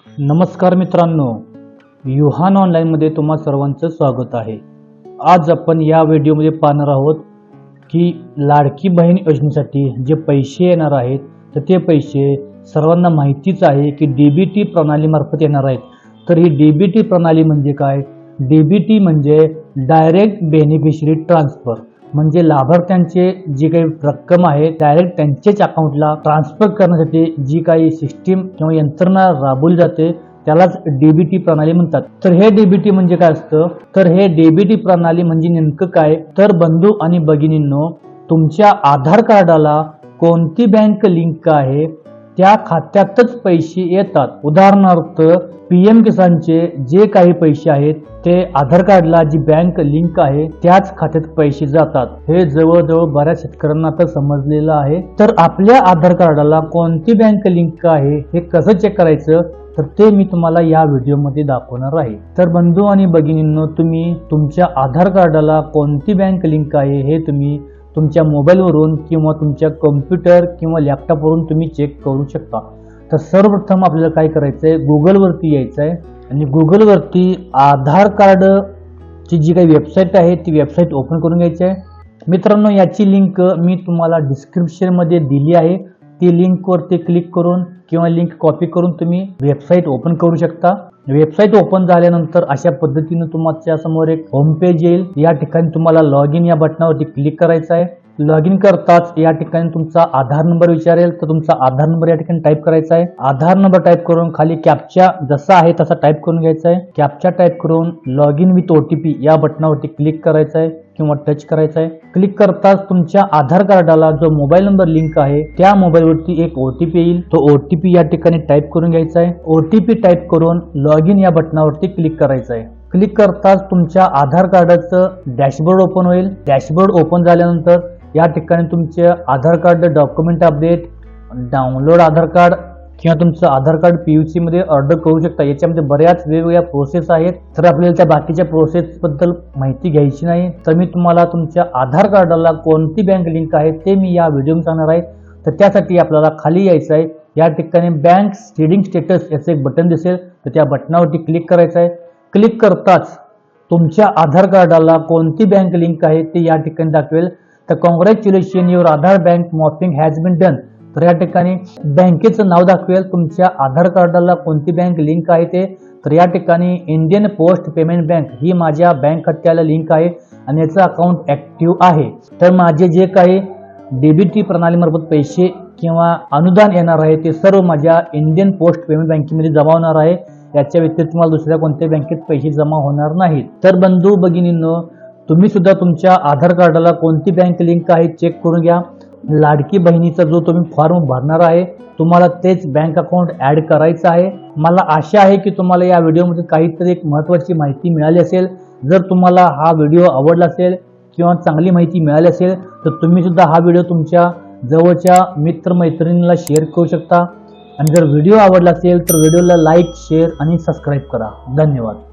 नमस्कार मित्रांनो, युहान ऑनलाईनमध्ये तुम्हा सर्वांचं स्वागत आहे। आज आपण या व्हिडिओमध्ये पाहणार आहोत की लाडकी बहीण योजनेसाठी जे पैसे येणार आहेत तर ते पैसे सर्वांना माहितीच आहे की डीबीटी प्रणालीमार्फत येणार आहेत। तर ही डीबीटी प्रणाली म्हणजे काय? डीबीटी म्हणजे डायरेक्ट बेनिफिशरी ट्रान्सफर, म्हणजे लाभार्थ्यांचे जी काही रक्कम आहे डायरेक्ट त्यांच्याच अकाउंटला ट्रान्सफर करण्यासाठी जी काही सिस्टीम किंवा यंत्रणा राबवली जाते त्यालाच डीबीटी प्रणाली म्हणतात। तर हे डीबीटी म्हणजे काय असतं? तर हे डीबीटी प्रणाली म्हणजे नेमकं काय? तर बंधू आणि भगिनींनो, तुमच्या आधार कार्डाला कोणती बँक लिंक आहे त्या खात्यातच पैसे येतात। उदाहरणार्थ पीएम किसानचे जे काही पैसे आहेत ते आधार कार्डला जी बँक लिंक आहे त्याच खात्यात पैसे जातात। हे जवळजवळ बऱ्याच शेतकऱ्यांना आता समजलेलं आहे। तर आपल्या आधार कार्डाला कोणती बँक लिंक आहे हे कसं चेक करायचं तर ते मी तुम्हाला या व्हिडिओमध्ये दाखवणार आहे। तर बंधू आणि भगिनींनो, तुम्ही तुमच्या आधार कार्डाला कोणती बँक लिंक आहे हे तुम्ही तुमच्या मोबाईलवरून किंवा तुमच्या कॉम्प्युटर किंवा लॅपटॉपवरून तुम्ही चेक करू शकता। तर सर्वप्रथम आपल्याला काय करायचं आहे, गुगलवरती यायचं आहे आणि गुगलवरती आधार कार्डची जी काही वेबसाईट आहे ती वेबसाईट ओपन करून घ्यायची आहे। मित्रांनो, याची लिंक मी तुम्हाला डिस्क्रिप्शनमध्ये दिली आहे। ती लिंकवरती क्लिक करून किंवा लिंक कॉपी करून तुम्ही वेबसाईट ओपन करू शकता। वेबसाईट ओपन झाल्यानंतर अशा पद्धतीने तुमच्या समोर एक होम पेज येईल। या ठिकाणी तुम्हाला लॉग इन या बटनावरती क्लिक करायचं आहे। लॉग इन करताच या ठिकाणी तुमचा आधार नंबर विचारेल, तर तुमचा आधार नंबर या ठिकाणी टाईप करायचा आहे। आधार नंबर टाईप करून खाली कॅप्चा जसा आहे तसा टाईप करून घ्यायचा आहे। कॅप्चा टाईप करून लॉग इन विथ ओटीपी या बटनावरती क्लिक करायचं आहे किंवा टच करायचं आहे। क्लिक करताच तुमच्या आधार कार्डाला जो मोबाईल नंबर लिंक आहे त्या मोबाईलवरती एक ओटीपी येईल। तो ओटीपी या ठिकाणी टाईप करून घ्यायचा आहे। ओटीपी टाईप करून लॉग इन या बटनावरती क्लिक करायचं आहे। क्लिक करताच तुमच्या आधार कार्डाचं डॅशबोर्ड ओपन होईल। डॅशबोर्ड ओपन झाल्यानंतर या ठिकाणी तुमचे आधार कार्ड डॉक्युमेंट अपडेट, डाउनलोड आधार कार्ड किंवा तुमचं आधार कार्ड पीयूसी मध्ये ऑर्डर करू शकता। याच्यामध्ये बऱ्याच वेगवेगळ्या प्रोसेस आहेत, तर आपल्याला त्या बाकीच्या प्रोसेस बद्दल माहिती घ्यायची नाही। तर मी तुम्हाला तुमच्या आधार कार्डाला कोणती बँक लिंक आहे ते मी या व्हिडिओमध्ये सांगणार आहे। तर त्यासाठी आपल्याला खाली यायचं आहे। या ठिकाणी बँक सीडिंग स्टेटस याचं एक बटन दिसेल, तर त्या बटनावरती क्लिक करायचं आहे। क्लिक करताच तुमच्या आधार कार्डाला कोणती बँक लिंक आहे ते या ठिकाणी दाखवेल। तर congratulation, your Aadhaar bank mapping has been done. तर या ठिकाणी बँकेचं नाव दाखवेल, तुमच्या आधार कार्डाला कोणती बँक लिंक आहे ते। तर या ठिकाणी इंडियन पोस्ट पेमेंट बँक ही माझ्या बँक खात्याला लिंक आहे आणि याचं अकाउंट ऍक्टिव्ह आहे। तर माझे जे काही डीबीटी प्रणालीमार्फत पैसे किंवा अनुदान येणार आहे ते सर्व माझ्या इंडियन पोस्ट पेमेंट बँकेमध्ये जमा होणार आहे। याच्या व्यतिरिक्त मला दुसऱ्या कोणत्या बँकेत पैसे जमा होणार नाहीत। तर बंधू भगिनींनो, तुम्ही सुद्धा तुमच्या आधार कार्डाला कोणती बँक लिंक आहे चेक करून घ्या। लाडकी बहिणीचा जो तुम्ही फॉर्म भरणार आहे तुम्हाला तेच बँक अकाउंट ऍड करायचं आहे। मला आशा आहे की तुम्हाला या व्हिडिओमध्ये काहीतरी एक महत्त्वाची माहिती मिळाली असेल। जर तुम्हाला हा व्हिडिओ आवडला असेल किंवा चांगली माहिती मिळाली असेल तर तुम्ही सुद्धा हा व्हिडिओ तुमच्या जवळच्या मित्रमैत्रिणींना शेअर करू शकता। आणि जर व्हिडिओ आवडला असेल तर व्हिडिओला लाईक, शेअर आणि सबस्क्राईब करा। धन्यवाद।